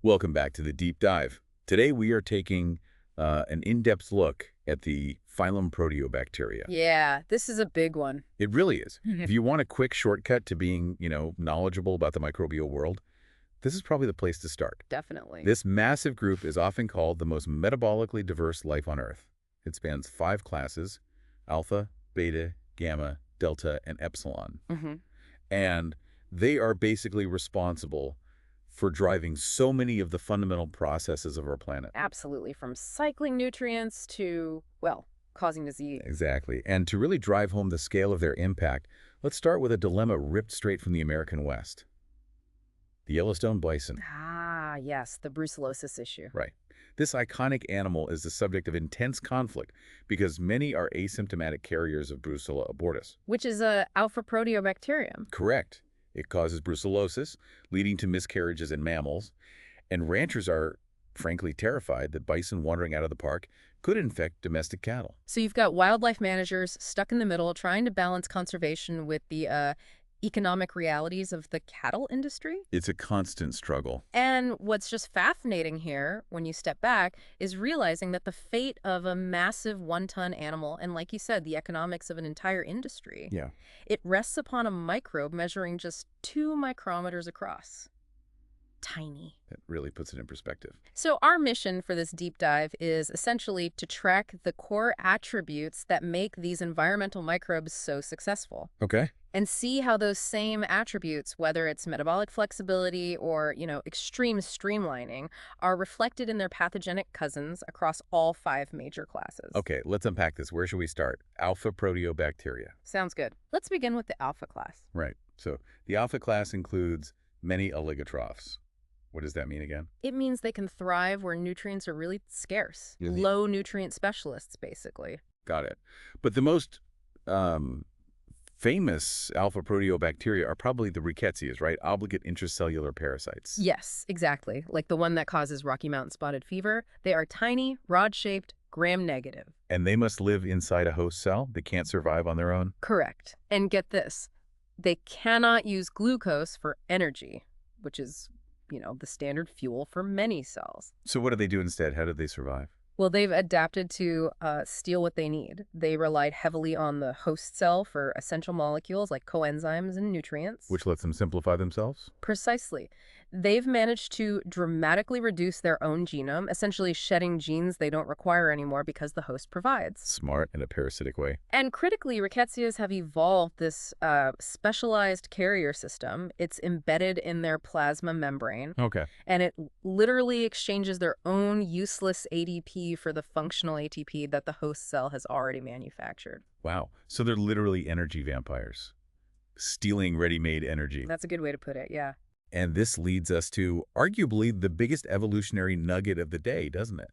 Welcome back to the Deep Dive. Today we are taking an in-depth look at the phylum Proteobacteria. Yeah, this is a big one. It really is. If you want a quick shortcut to being, knowledgeable about the microbial world, this is probably the place to start. Definitely. This massive group is often called the most metabolically diverse life on Earth. It spans 5 classes: alpha, beta, gamma, delta, and epsilon. And they are basically responsible for driving so many of the fundamental processes of our planet. Absolutely. From cycling nutrients to, well, causing disease. Exactly. And to really drive home the scale of their impact, let's start with a dilemma ripped straight from the American West. The Yellowstone bison. Ah, yes, the brucellosis issue. Right. This iconic animal is the subject of intense conflict because many are asymptomatic carriers of Brucella abortus. Which is a Alphaproteobacterium. Correct. It causes brucellosis, leading to miscarriages in mammals, and ranchers are, frankly, terrified that bison wandering out of the park could infect domestic cattle. So you've got wildlife managers stuck in the middle trying to balance conservation with the economic realities of the cattle industry. It's a constant struggle. And what's just fascinating here, when you step back, is realizing that the fate of a massive one-ton animal, and like you said, the economics of an entire industry, it rests upon a microbe measuring just 2 micrometers across. Tiny. That really puts it in perspective. So our mission for this deep dive is essentially to track the core attributes that make these environmental microbes so successful. Okay. And see how those same attributes, whether it's metabolic flexibility or, extreme streamlining, are reflected in their pathogenic cousins across all 5 major classes. Okay, let's unpack this. Where should we start? Alphaproteobacteria. Sounds good. Let's begin with the alpha class. Right. So the alpha class includes many oligotrophs. What does that mean again? It means they can thrive where nutrients are really scarce. Really? Low nutrient specialists, basically. Got it. But the most famous Alphaproteobacteria are probably the Ricketsias, right? Obligate intracellular parasites. Yes, exactly. Like the one that causes Rocky Mountain spotted fever. They are tiny, rod-shaped, gram-negative. And they must live inside a host cell? They can't survive on their own? Correct. And get this. They cannot use glucose for energy, which is, the standard fuel for many cells. So what do they do instead? How do they survive? Well, they've adapted to steal what they need. They relied heavily on the host cell for essential molecules like coenzymes and nutrients. Which lets them simplify themselves? Precisely. They've managed to dramatically reduce their own genome, essentially shedding genes they don't require anymore because the host provides. Smart in a parasitic way. And critically, Ricketsias have evolved this specialized carrier system. It's embedded in their plasma membrane. Okay. And it literally exchanges their own useless ADP for the functional ATP that the host cell has already manufactured. Wow. So they're literally energy vampires, stealing ready-made energy. That's a good way to put it, yeah. And this leads us to arguably the biggest evolutionary nugget of the day, doesn't it?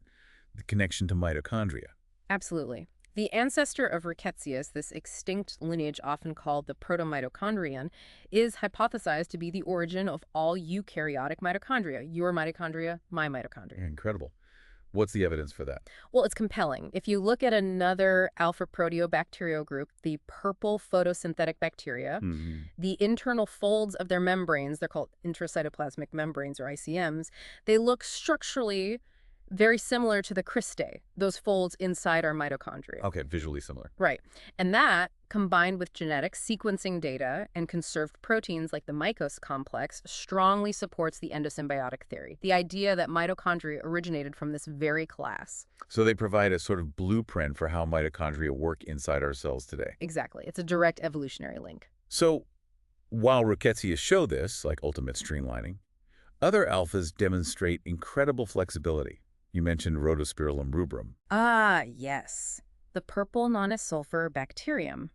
The connection to mitochondria. Absolutely. The ancestor of Ricketsias, this extinct lineage often called the protomitochondrion, is hypothesized to be the origin of all eukaryotic mitochondria. Your mitochondria, my mitochondria. Incredible. What's the evidence for that? Well, it's compelling. If you look at another Alphaproteobacterial group, the purple photosynthetic bacteria, the internal folds of their membranes, they're called intracytoplasmic membranes or ICMs, they look structurally very similar to the cristae, those folds inside our mitochondria. Okay, visually similar. Right. And that, combined with genetic sequencing data and conserved proteins like the Mycos complex, strongly supports the endosymbiotic theory, the idea that mitochondria originated from this very class. So they provide a sort of blueprint for how mitochondria work inside our cells today. Exactly. It's a direct evolutionary link. So while Ricketsias show this, like ultimate streamlining, other alphas demonstrate incredible flexibility. You mentioned Rhodospirillum rubrum. Ah, yes. The purple nonsulfur bacterium.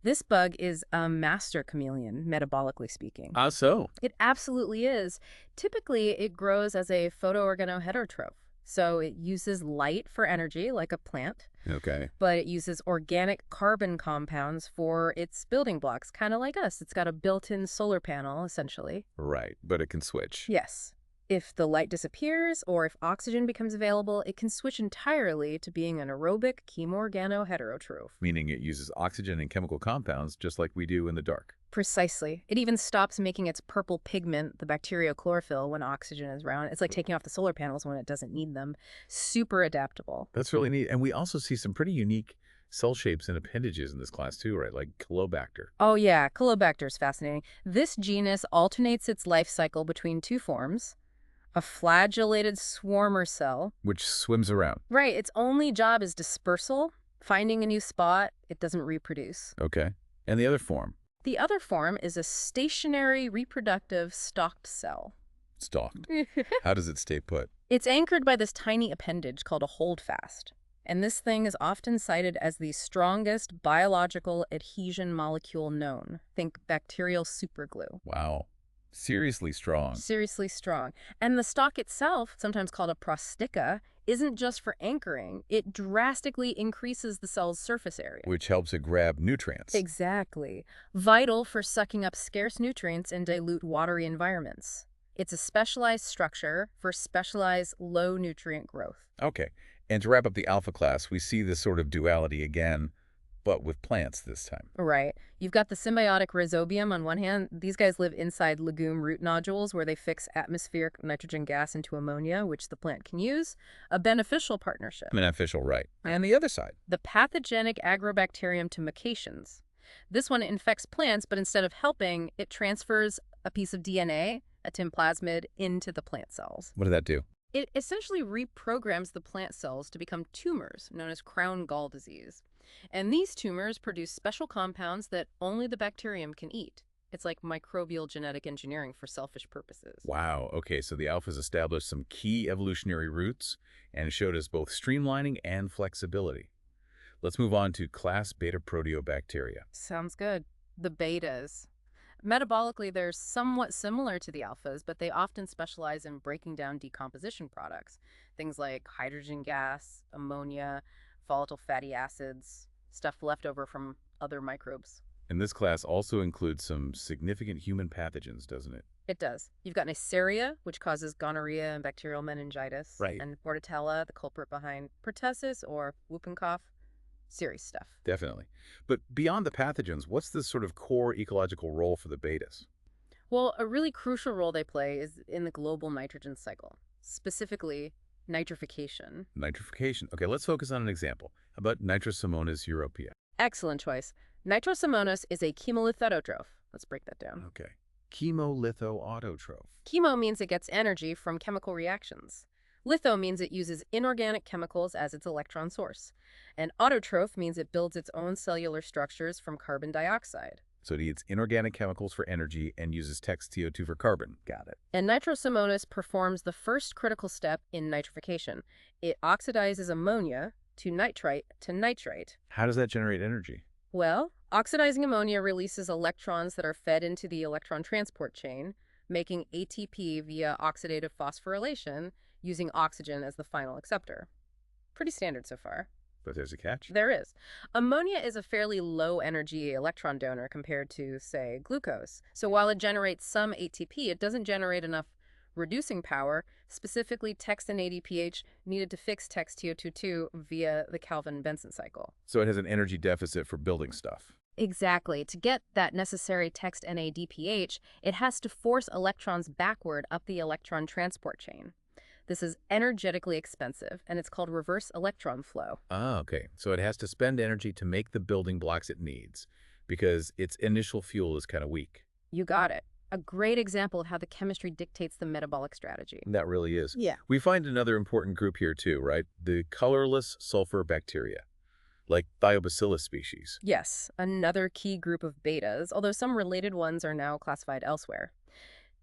This bug is a master chameleon, metabolically speaking. So? It absolutely is. Typically, it grows as a photoorganoheterotroph. So it uses light for energy, like a plant. Okay. But it uses organic carbon compounds for its building blocks, kind of like us. It's got a built-in solar panel, essentially. Right, but it can switch. Yes. If the light disappears or if oxygen becomes available, it can switch entirely to being an aerobic chemorganoheterotroph. Meaning it uses oxygen and chemical compounds just like we do in the dark. Precisely. It even stops making its purple pigment, the bacterial chlorophyll, when oxygen is around. It's like taking off the solar panels when it doesn't need them. Super adaptable. That's really neat. And we also see some pretty unique cell shapes and appendages in this class too, right? Like Caulobacter. Oh yeah, Caulobacter is fascinating. This genus alternates its life cycle between two forms. A flagellated swarmer cell. Which swims around. Right, its only job is dispersal, finding a new spot. It doesn't reproduce. Okay. And the other form? The other form is a stationary reproductive stalked cell. Stalked. How does it stay put? It's anchored by this tiny appendage called a holdfast. And this thing is often cited as the strongest biological adhesion molecule known. Think bacterial superglue. Wow. Seriously strong. Seriously strong. And the stalk itself, sometimes called a prostica, isn't just for anchoring. It drastically increases the cell's surface area. Which helps it grab nutrients. Exactly. Vital for sucking up scarce nutrients in dilute watery environments. It's a specialized structure for specialized low-nutrient growth. Okay. And to wrap up the alpha class, we see this sort of duality again, but with plants this time. Right. You've got the symbiotic rhizobium on one hand. These guys live inside legume root nodules where they fix atmospheric nitrogen gas into ammonia, which the plant can use. A beneficial partnership. Beneficial, right. And the other side. The pathogenic Agrobacterium to Mycaceans. This one infects plants, but instead of helping, it transfers a piece of DNA, a timplasmid, into the plant cells. What did that do? It essentially reprograms the plant cells to become tumors, known as crown gall disease. And these tumors produce special compounds that only the bacterium can eat. It's like microbial genetic engineering for selfish purposes. Wow. Okay, so the alphas established some key evolutionary roots and showed us both streamlining and flexibility. Let's move on to class Betaproteobacteria. Sounds good. The betas. Metabolically, they're somewhat similar to the alphas, but they often specialize in breaking down decomposition products. Things like hydrogen gas, ammonia, volatile fatty acids, stuff left over from other microbes. And this class also includes some significant human pathogens, doesn't it? It does. You've got Neisseria, which causes gonorrhea and bacterial meningitis. Right. And Bordetella, the culprit behind pertussis or whooping cough. Serious stuff. Definitely. But beyond the pathogens, what's the sort of core ecological role for the betas? Well, a really crucial role they play is in the global nitrogen cycle, specifically nitrification. Nitrification. Okay, let's focus on an example. How about Nitrosomonas europaea? Excellent choice. Nitrosomonas is a chemolithotroph. Let's break that down. Okay. Chemolithoautotroph. Chemo means it gets energy from chemical reactions. Litho means it uses inorganic chemicals as its electron source. And autotroph means it builds its own cellular structures from carbon dioxide. So it eats inorganic chemicals for energy and uses text CO2 for carbon. Got it. And Nitrosomonas performs the first critical step in nitrification. It oxidizes ammonia to nitrite to nitrate. How does that generate energy? Well, oxidizing ammonia releases electrons that are fed into the electron transport chain, making ATP via oxidative phosphorylation, using oxygen as the final acceptor. Pretty standard so far. But there's a catch? There is. Ammonia is a fairly low-energy electron donor compared to, say, glucose. So while it generates some ATP, it doesn't generate enough reducing power, specifically text and ADPH needed to fix text TO22 via the Calvin-Benson cycle. So it has an energy deficit for building stuff. Exactly. To get that necessary text NADPH, it has to force electrons backward up the electron transport chain. This is energetically expensive, and it's called reverse electron flow. Ah, okay. So it has to spend energy to make the building blocks it needs because its initial fuel is kind of weak. You got it. A great example of how the chemistry dictates the metabolic strategy. That really is. Yeah. We find another important group here too, right? The colorless sulfur bacteria, like Thiobacillus species. Yes, another key group of betas, although some related ones are now classified elsewhere.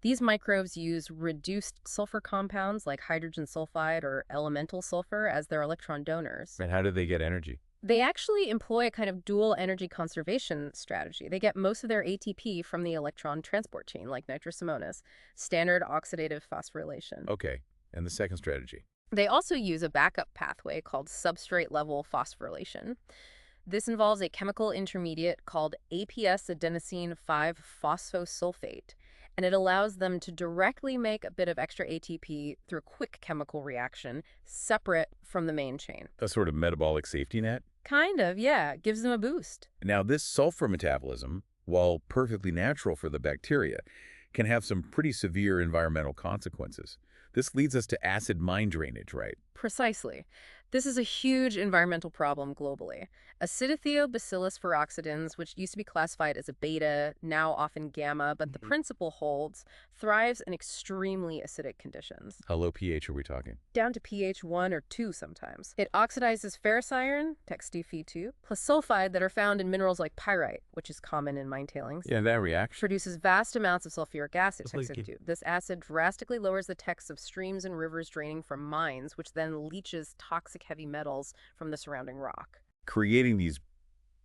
These microbes use reduced sulfur compounds like hydrogen sulfide or elemental sulfur as their electron donors. And how do they get energy? They actually employ a kind of dual energy conservation strategy. They get most of their ATP from the electron transport chain, like Nitrosomonas, standard oxidative phosphorylation. Okay, and the second strategy? They also use a backup pathway called substrate-level phosphorylation. This involves a chemical intermediate called APS-adenosine 5-phosphosulfate, and it allows them to directly make a bit of extra ATP through a quick chemical reaction, separate from the main chain. A sort of metabolic safety net? Kind of, yeah. It gives them a boost. Now, this sulfur metabolism, while perfectly natural for the bacteria, can have some pretty severe environmental consequences. This leads us to acid mine drainage, right? Precisely. This is a huge environmental problem globally. Acidotheobacillus ferroxidans, which used to be classified as a beta, now often gamma, but the principle holds, thrives in extremely acidic conditions. How low pH are we talking? Down to pH 1 or 2 sometimes. It oxidizes ferrous iron, text Fe2, plus sulfide that are found in minerals like pyrite, which is common in mine tailings. Yeah, that reaction Produces vast amounts of sulfuric acid, text Leaky. Fe2. This acid drastically lowers the text of streams and rivers draining from mines, which then leaches toxic heavy metals from the surrounding rock, creating these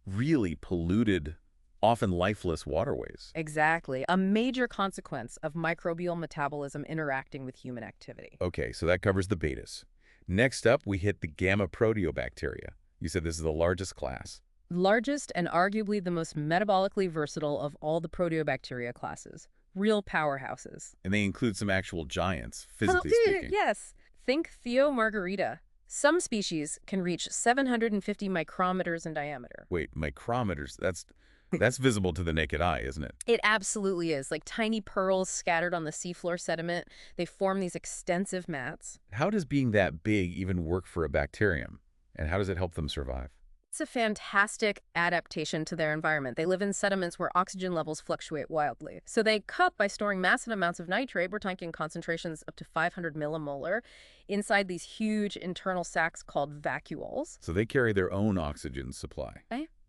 really polluted, often lifeless waterways. Exactly. A major consequence of microbial metabolism interacting with human activity. Okay, so that covers the betas. Next up, we hit the Gammaproteobacteria. You said this is the largest class. Largest and arguably the most metabolically versatile of all the Proteobacteria classes. Real powerhouses. And they include some actual giants, physically speaking. Yes. Think Theomargarita. Some species can reach 750 micrometers in diameter. Wait, micrometers? That's visible to the naked eye, isn't it? It absolutely is. Like tiny pearls scattered on the seafloor sediment. They form these extensive mats. How does being that big even work for a bacterium? And how does it help them survive? It's a fantastic adaptation to their environment. They live in sediments where oxygen levels fluctuate wildly. So they cope by storing massive amounts of nitrate. We're talking concentrations up to 500 millimolar inside these huge internal sacs called vacuoles. So they carry their own oxygen supply.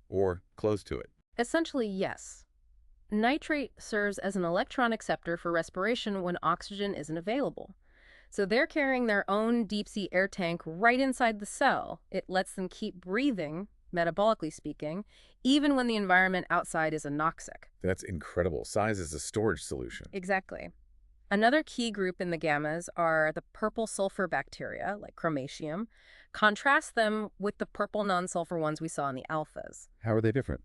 Or close to it. Essentially, yes. Nitrate serves as an electron acceptor for respiration when oxygen isn't available. So they're carrying their own deep-sea air tank right inside the cell. It lets them keep breathing, metabolically speaking, even when the environment outside is anoxic. That's incredible. Size is a storage solution. Exactly. Another key group in the gammas are the purple sulfur bacteria, like Chromatium. Contrast them with the purple non-sulfur ones we saw in the alphas. How are they different?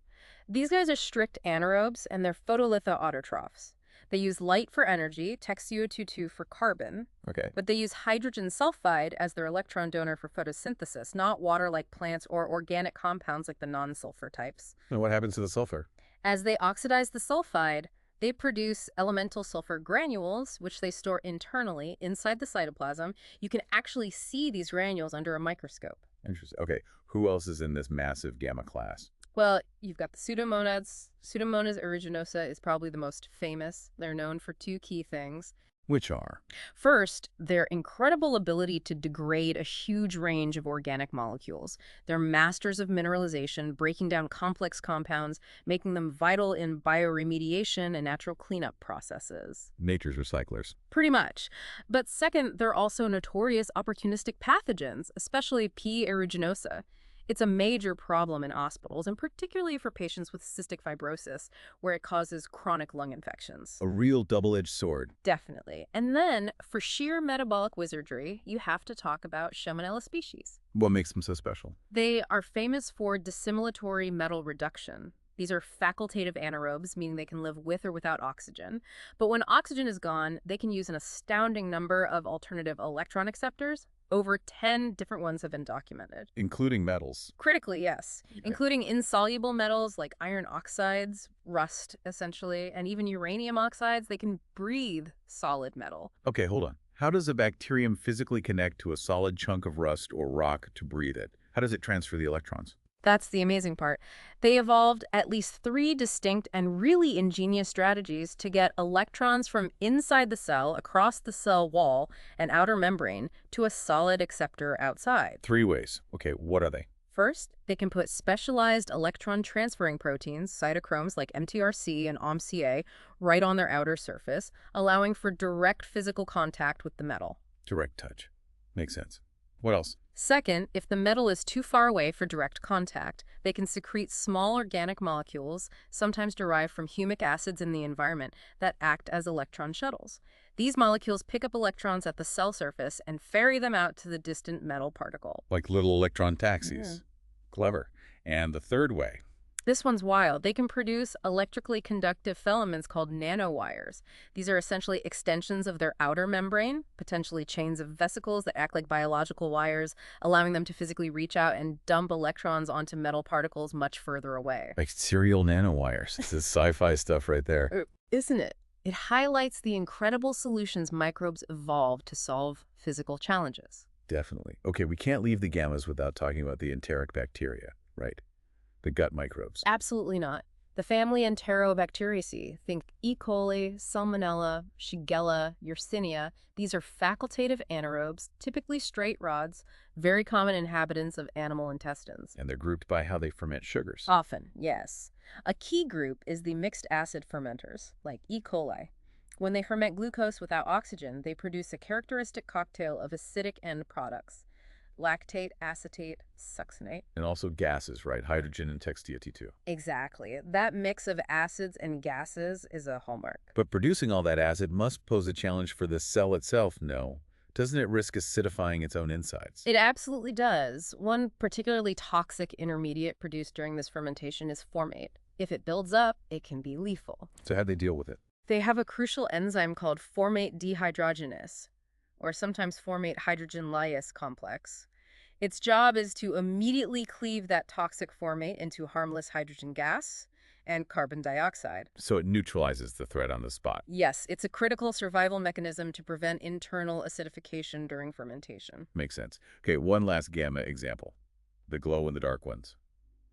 These guys are strict anaerobes, and they're photolithoautotrophs. They use light for energy, CO2 for carbon, but they use hydrogen sulfide as their electron donor for photosynthesis, not water like plants or organic compounds like the non-sulfur types. And what happens to the sulfur? As they oxidize the sulfide, they produce elemental sulfur granules, which they store internally inside the cytoplasm. You can actually see these granules under a microscope. Interesting. Okay, who else is in this massive gamma class? Well, you've got the Pseudomonas. Pseudomonas aeruginosa is probably the most famous. They're known for two key things. Which are? First, their incredible ability to degrade a huge range of organic molecules. They're masters of mineralization, breaking down complex compounds, making them vital in bioremediation and natural cleanup processes. Nature's recyclers. Pretty much. But second, they're also notorious opportunistic pathogens, especially P. aeruginosa. It's a major problem in hospitals, and particularly for patients with cystic fibrosis, where it causes chronic lung infections. A real double-edged sword. Definitely. And then, for sheer metabolic wizardry, you have to talk about Salmonella species. What makes them so special? They are famous for dissimilatory metal reduction. These are facultative anaerobes, meaning they can live with or without oxygen. But when oxygen is gone, they can use an astounding number of alternative electron acceptors. Over 10 different ones have been documented. Including metals. Critically, yes. Okay. Including insoluble metals like iron oxides, rust, essentially, and even uranium oxides. They can breathe solid metal. Okay, hold on. How does a bacterium physically connect to a solid chunk of rust or rock to breathe it? How does it transfer the electrons? That's the amazing part. They evolved at least 3 distinct and really ingenious strategies to get electrons from inside the cell, across the cell wall and outer membrane, to a solid acceptor outside. 3 ways. Okay, what are they? First, they can put specialized electron-transferring proteins, cytochromes like MTRC and OMCA, right on their outer surface, allowing for direct physical contact with the metal. Direct touch. Makes sense. What else? Second, if the metal is too far away for direct contact, they can secrete small organic molecules, sometimes derived from humic acids in the environment, that act as electron shuttles. These molecules pick up electrons at the cell surface and ferry them out to the distant metal particle. Like little electron taxis. Yeah. Clever. And the third way? This one's wild. They can produce electrically conductive filaments called nanowires. These are essentially extensions of their outer membrane, potentially chains of vesicles that act like biological wires, allowing them to physically reach out and dump electrons onto metal particles much further away. Like serial nanowires. This is sci-fi stuff right there. Isn't it? It highlights the incredible solutions microbes evolved to solve physical challenges. Definitely. Okay, we can't leave the gammas without talking about the enteric bacteria, right? The gut microbes. Absolutely not. The family Enterobacteriaceae, think E. coli, Salmonella, Shigella, Yersinia. These are facultative anaerobes, typically straight rods, very common inhabitants of animal intestines. And they're grouped by how they ferment sugars. Often, yes. A key group is the mixed acid fermenters, like E. coli. When they ferment glucose without oxygen, they produce a characteristic cocktail of acidic end products. Lactate, acetate, succinate. And also gases, right? Hydrogen and T2. Exactly. That mix of acids and gases is a hallmark. But producing all that acid must pose a challenge for the cell itself, no? Doesn't it risk acidifying its own insides? It absolutely does. One particularly toxic intermediate produced during this fermentation is formate. If it builds up, it can be lethal. So how'd they deal with it? They have a crucial enzyme called formate dehydrogenase, or sometimes formate hydrogen lyase complex. Its job is to immediately cleave that toxic formate into harmless hydrogen gas and carbon dioxide. So it neutralizes the threat on the spot. Yes, it's a critical survival mechanism to prevent internal acidification during fermentation. Makes sense. Okay, one last gamma example. The glow-in-the-dark ones.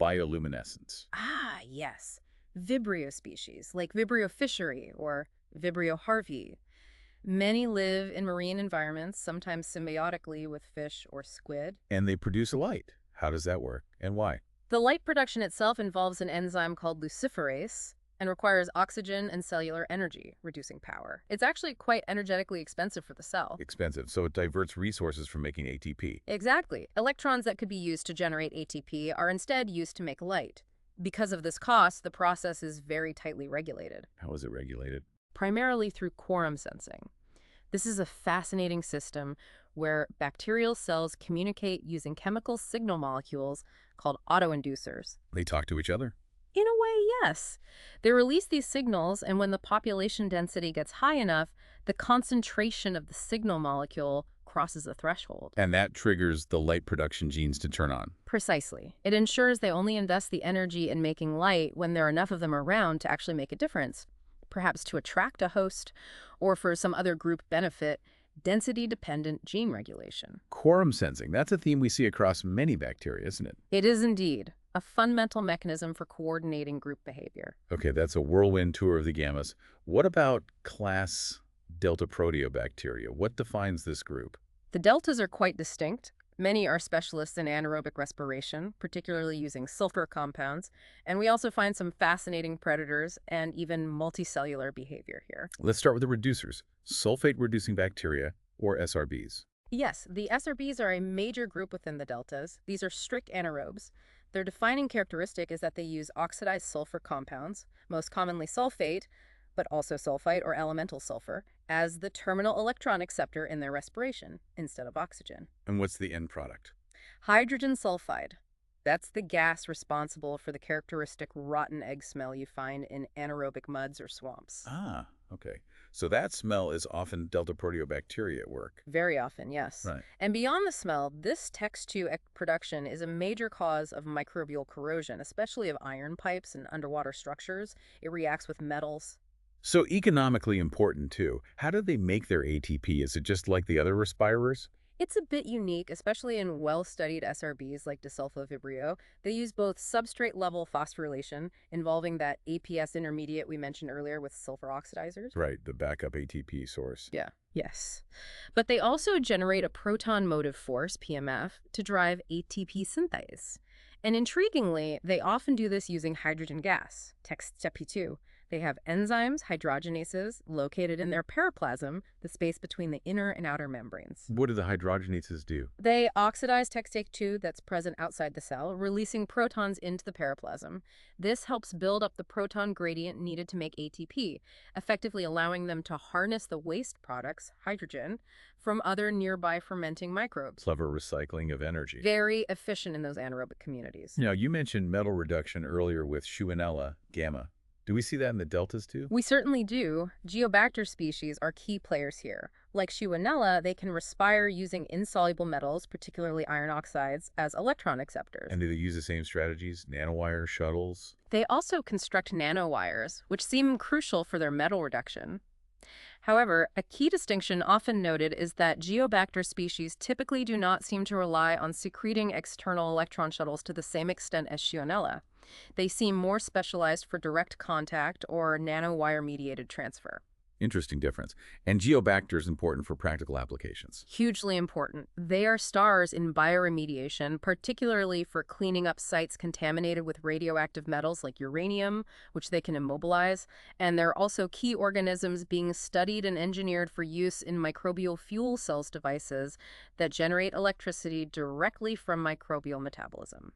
Bioluminescence. Ah, yes. Vibrio species, like Vibrio fischeri or Vibrio harvey. Many live in marine environments, sometimes symbiotically with fish or squid. And they produce light. How does that work, and why? The light production itself involves an enzyme called luciferase and requires oxygen and cellular energy, reducing power. It's actually quite energetically expensive for the cell. Expensive, so it diverts resources from making ATP. Exactly. Electrons that could be used to generate ATP are instead used to make light. Because of this cost, the process is very tightly regulated. How is it regulated? Primarily through quorum sensing. This is a fascinating system where bacterial cells communicate using chemical signal molecules called autoinducers. They talk to each other? In a way, yes. They release these signals, and when the population density gets high enough, the concentration of the signal molecule crosses a threshold. And that triggers the light production genes to turn on. Precisely. It ensures they only invest the energy in making light when there are enough of them around to actually make a difference. Perhaps to attract a host, or for some other group benefit, density-dependent gene regulation. Quorum sensing, that's a theme we see across many bacteria, isn't it? It is indeed a fundamental mechanism for coordinating group behavior. Okay, that's a whirlwind tour of the gammas. What about class Deltaproteobacteria? What defines this group? The deltas are quite distinct. Many are specialists in anaerobic respiration, particularly using sulfur compounds, and we also find some fascinating predators and even multicellular behavior here. Let's start with the reducers, sulfate-reducing bacteria, or SRBs. Yes, the SRBs are a major group within the deltas. These are strict anaerobes. Their defining characteristic is that they use oxidized sulfur compounds, most commonly sulfate, but also sulfite or elemental sulfur, as the terminal electron acceptor in their respiration instead of oxygen. And what's the end product? Hydrogen sulfide. That's the gas responsible for the characteristic rotten egg smell you find in anaerobic muds or swamps. Ah, okay. So that smell is often Deltaproteobacteria at work. Very often, yes. Right. And beyond the smell, this Tex2 production is a major cause of microbial corrosion, especially of iron pipes and underwater structures. It reacts with metals. So economically important, too. How do they make their ATP? Is it just like the other respirers? It's a bit unique, especially in well-studied SRBs like Desulfovibrio. They use both substrate-level phosphorylation, involving that APS intermediate we mentioned earlier with sulfur oxidizers. Right, the backup ATP source. Yeah, yes. But they also generate a proton motive force, PMF, to drive ATP synthase. And intriguingly, they often do this using hydrogen gas, Tex2, They have enzymes, hydrogenases, located in their periplasm, the space between the inner and outer membranes. What do the hydrogenases do? They oxidize textate-2 that's present outside the cell, releasing protons into the periplasm. This helps build up the proton gradient needed to make ATP, effectively allowing them to harness the waste products, hydrogen, from other nearby fermenting microbes. Clever recycling of energy. Very efficient in those anaerobic communities. Now, you mentioned metal reduction earlier with Shewanella gamma. Do we see that in the deltas too? We certainly do. Geobacter species are key players here. Like Shewanella, they can respire using insoluble metals, particularly iron oxides, as electron acceptors. And do they use the same strategies? Nanowire, shuttles? They also construct nanowires, which seem crucial for their metal reduction. However, a key distinction often noted is that Geobacter species typically do not seem to rely on secreting external electron shuttles to the same extent as Shewanella. They seem more specialized for direct contact or nanowire-mediated transfer. Interesting difference. And Geobacter is important for practical applications. Hugely important. They are stars in bioremediation, particularly for cleaning up sites contaminated with radioactive metals like uranium, which they can immobilize. And they're also key organisms being studied and engineered for use in microbial fuel cells devices that generate electricity directly from microbial metabolism.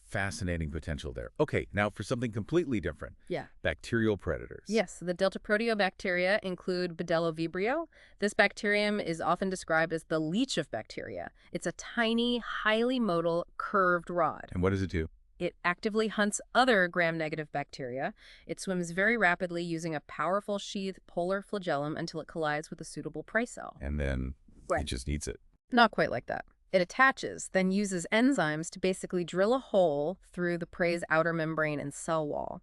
Fascinating potential there. Okay, now for something completely different. Yeah. Bacterial predators. Yes, the Deltaproteobacteria include Bdellovibrio. This bacterium is often described as the leech of bacteria. It's a tiny, highly motile, curved rod. And what does it do? It actively hunts other gram-negative bacteria. It swims very rapidly using a powerful sheathed polar flagellum until it collides with a suitable prey cell. And then it just eats it. Not quite like that. It attaches, then uses enzymes to basically drill a hole through the prey's outer membrane and cell wall.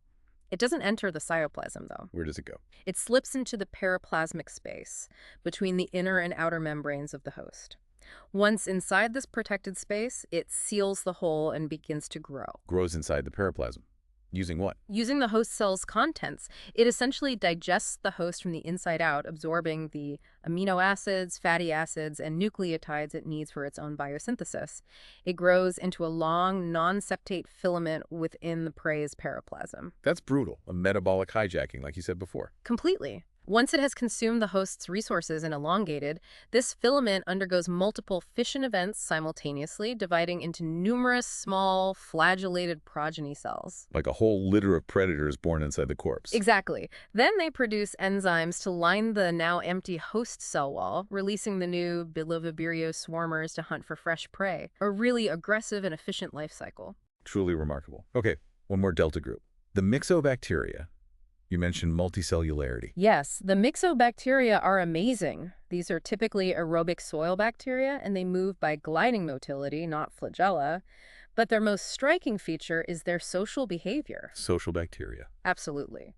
It doesn't enter the cytoplasm, though. Where does it go? It slips into the periplasmic space between the inner and outer membranes of the host. Once inside this protected space, it seals the hole and begins to grow. Grows inside the periplasm. Using what? Using the host cell's contents. It essentially digests the host from the inside out, absorbing the amino acids, fatty acids, and nucleotides it needs for its own biosynthesis. It grows into a long, non-septate filament within the prey's periplasm. That's brutal. A metabolic hijacking, like you said before. Completely. Once it has consumed the host's resources and elongated, this filament undergoes multiple fission events simultaneously, dividing into numerous small, flagellated progeny cells. Like a whole litter of predators born inside the corpse. Exactly. Then they produce enzymes to line the now empty host cell wall, releasing the new Bdellovibrio swarmers to hunt for fresh prey. A really aggressive and efficient life cycle. Truly remarkable. Okay, one more delta group. The Myxobacteria. You mentioned multicellularity. Yes, the Myxobacteria are amazing. These are typically aerobic soil bacteria, and they move by gliding motility, not flagella. But their most striking feature is their social behavior. Social bacteria. Absolutely.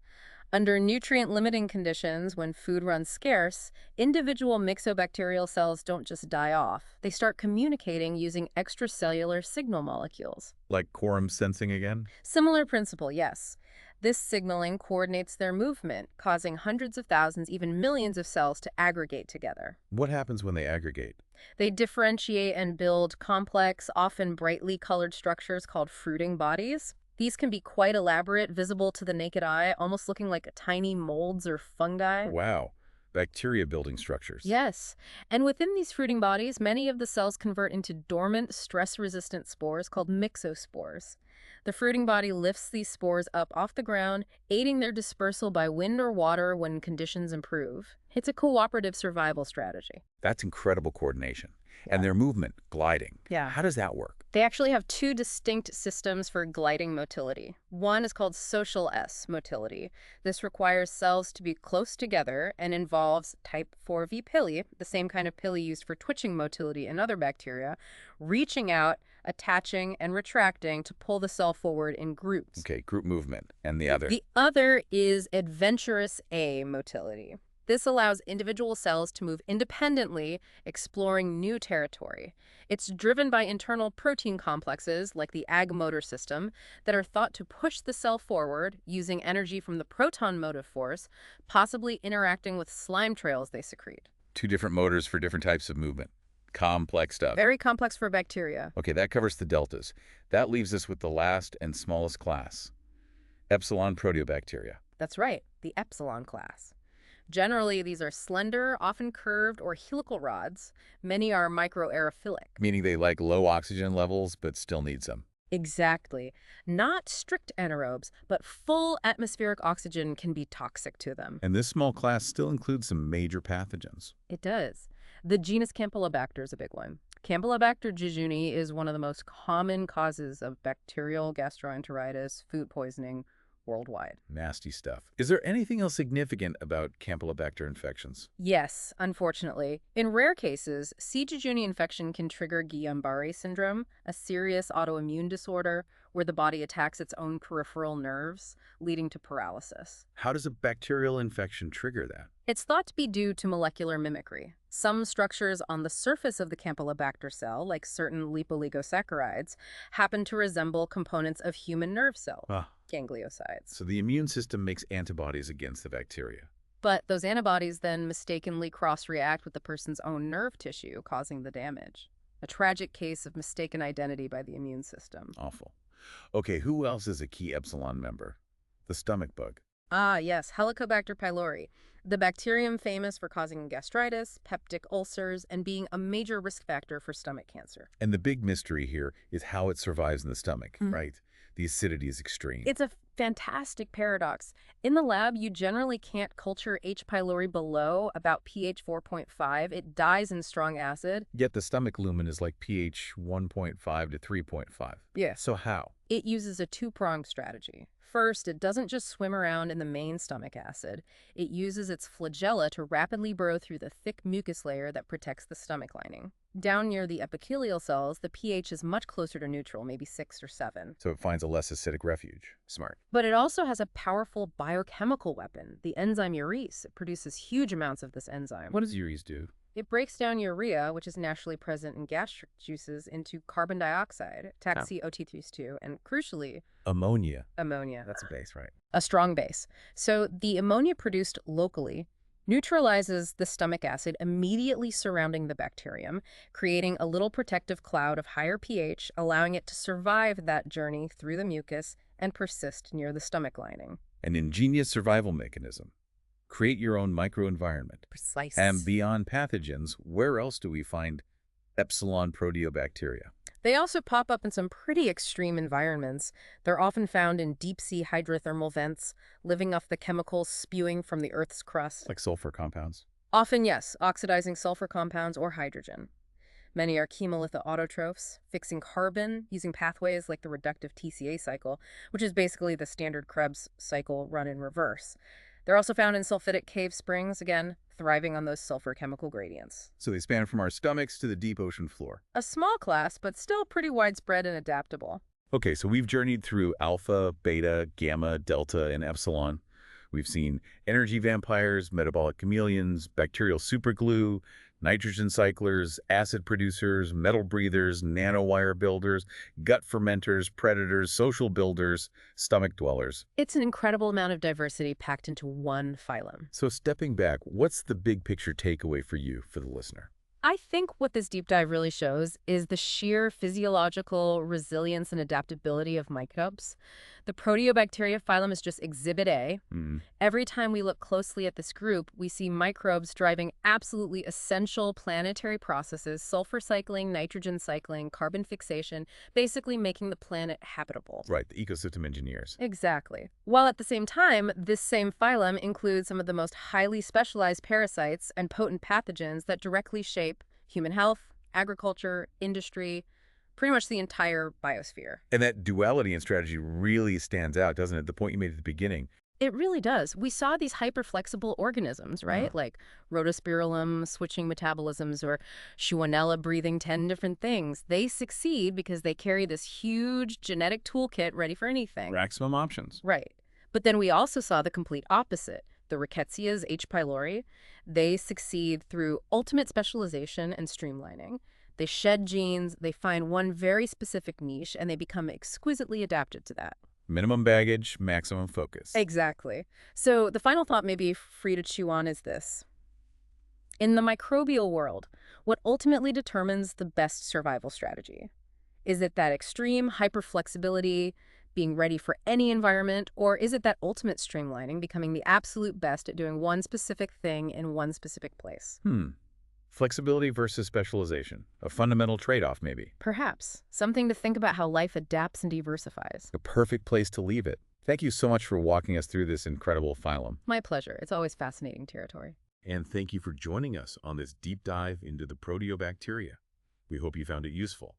Under nutrient-limiting conditions, when food runs scarce, individual myxobacterial cells don't just die off. They start communicating using extracellular signal molecules. Like quorum sensing again? Similar principle, yes. This signaling coordinates their movement, causing hundreds of thousands, even millions of cells to aggregate together. What happens when they aggregate? They differentiate and build complex, often brightly colored structures called fruiting bodies. These can be quite elaborate, visible to the naked eye, almost looking like tiny molds or fungi. Wow. Bacteria building structures. Yes. And within these fruiting bodies, many of the cells convert into dormant, stress-resistant spores called myxospores. The fruiting body lifts these spores up off the ground, aiding their dispersal by wind or water when conditions improve. It's a cooperative survival strategy. That's incredible coordination. Yeah. And their movement, gliding. Yeah. How does that work? They actually have two distinct systems for gliding motility. One is called social S motility. This requires cells to be close together and involves type 4V pili, the same kind of pili used for twitching motility in other bacteria, reaching out, attaching, and retracting to pull the cell forward in groups. Okay, group movement. And the other? The other is adventurous A motility. This allows individual cells to move independently, exploring new territory. It's driven by internal protein complexes, like the ag motor system, that are thought to push the cell forward using energy from the proton motive force, possibly interacting with slime trails they secrete. Two different motors for different types of movement. Complex stuff. Very complex for bacteria. Okay, that covers the deltas. That leaves us with the last and smallest class. Epsilonproteobacteria. That's right, the epsilon class. Generally, these are slender, often curved or helical rods. Many are microaerophilic. Meaning they like low oxygen levels but still need some. Exactly. Not strict anaerobes, but full atmospheric oxygen can be toxic to them. And this small class still includes some major pathogens. It does. The genus Campylobacter is a big one. Campylobacter jejuni is one of the most common causes of bacterial gastroenteritis, food poisoning worldwide. Nasty stuff. Is there anything else significant about Campylobacter infections? Yes, unfortunately. In rare cases, C. jejuni infection can trigger Guillain-Barré syndrome, a serious autoimmune disorder where the body attacks its own peripheral nerves, leading to paralysis. How does a bacterial infection trigger that? It's thought to be due to molecular mimicry. Some structures on the surface of the Campylobacter cell, like certain lipoligosaccharides, happen to resemble components of human nerve cells, gangliosides. So the immune system makes antibodies against the bacteria. But those antibodies then mistakenly cross-react with the person's own nerve tissue, causing the damage. A tragic case of mistaken identity by the immune system. Awful. Okay, who else is a key epsilon member? The stomach bug. Ah, yes, Helicobacter pylori, the bacterium famous for causing gastritis, peptic ulcers, and being a major risk factor for stomach cancer. And the big mystery here is how it survives in the stomach, right? The acidity is extreme. It's a fantastic paradox. In the lab, you generally can't culture H. pylori below about pH 4.5. It dies in strong acid. Yet the stomach lumen is like pH 1.5 to 3.5. Yeah. So how? It uses a two-pronged strategy. First, it doesn't just swim around in the main stomach acid. It uses its flagella to rapidly burrow through the thick mucus layer that protects the stomach lining. Down near the epithelial cells, the pH is much closer to neutral, maybe 6 or 7. So it finds a less acidic refuge. Smart. But it also has a powerful biochemical weapon, the enzyme urease. It produces huge amounts of this enzyme. What does urease do? It breaks down urea, which is naturally present in gastric juices, into carbon dioxide, TAC-CO2, and crucially, ammonia. Ammonia. That's a base, right? A strong base. So the ammonia produced locally neutralizes the stomach acid immediately surrounding the bacterium, creating a little protective cloud of higher pH, allowing it to survive that journey through the mucus and persist near the stomach lining. An ingenious survival mechanism. Create your own microenvironment. Precise. And beyond pathogens, where else do we find Epsilonproteobacteria? They also pop up in some pretty extreme environments. They're often found in deep-sea hydrothermal vents, living off the chemicals spewing from the Earth's crust. Like sulfur compounds? Often, yes, oxidizing sulfur compounds or hydrogen. Many are autotrophs, fixing carbon using pathways like the reductive TCA cycle, which is basically the standard Krebs cycle run in reverse. They're also found in sulfidic cave springs, again, thriving on those sulfur chemical gradients. So they span from our stomachs to the deep ocean floor. A small class, but still pretty widespread and adaptable. Okay, so we've journeyed through alpha, beta, gamma, delta, and epsilon. We've seen energy vampires, metabolic chameleons, bacterial superglue, nitrogen cyclers, acid producers, metal breathers, nanowire builders, gut fermenters, predators, social builders, stomach dwellers. It's an incredible amount of diversity packed into one phylum. So stepping back, what's the big picture takeaway for you, for the listener? I think what this deep dive really shows is the sheer physiological resilience and adaptability of microbes. The Proteobacteria phylum is just exhibit A. Every time we look closely at this group, we see microbes driving absolutely essential planetary processes, sulfur cycling, nitrogen cycling, carbon fixation, basically making the planet habitable. Right, the ecosystem engineers. Exactly. While at the same time, this same phylum includes some of the most highly specialized parasites and potent pathogens that directly shape human health, agriculture, industry, pretty much the entire biosphere. And that duality in strategy really stands out, doesn't it? The point you made at the beginning. It really does. We saw these hyperflexible organisms, right? Like Rhodospirillum switching metabolisms or Schwannella breathing 10 different things. They succeed because they carry this huge genetic toolkit ready for anything. Maximum options. Right. But then we also saw the complete opposite. The Ricketsias, H. pylori, they succeed through ultimate specialization and streamlining. They shed genes, they find one very specific niche, and they become exquisitely adapted to that. Minimum baggage, maximum focus. Exactly. So the final thought maybe for you to chew on is this. In the microbial world, what ultimately determines the best survival strategy? Is it that extreme hyperflexibility, being ready for any environment, or is it that ultimate streamlining, becoming the absolute best at doing one specific thing in one specific place? Flexibility versus specialization. A fundamental trade-off, maybe. Perhaps. Something to think about how life adapts and diversifies. A perfect place to leave it. Thank you so much for walking us through this incredible phylum. My pleasure. It's always fascinating territory. And thank you for joining us on this deep dive into the Proteobacteria. We hope you found it useful.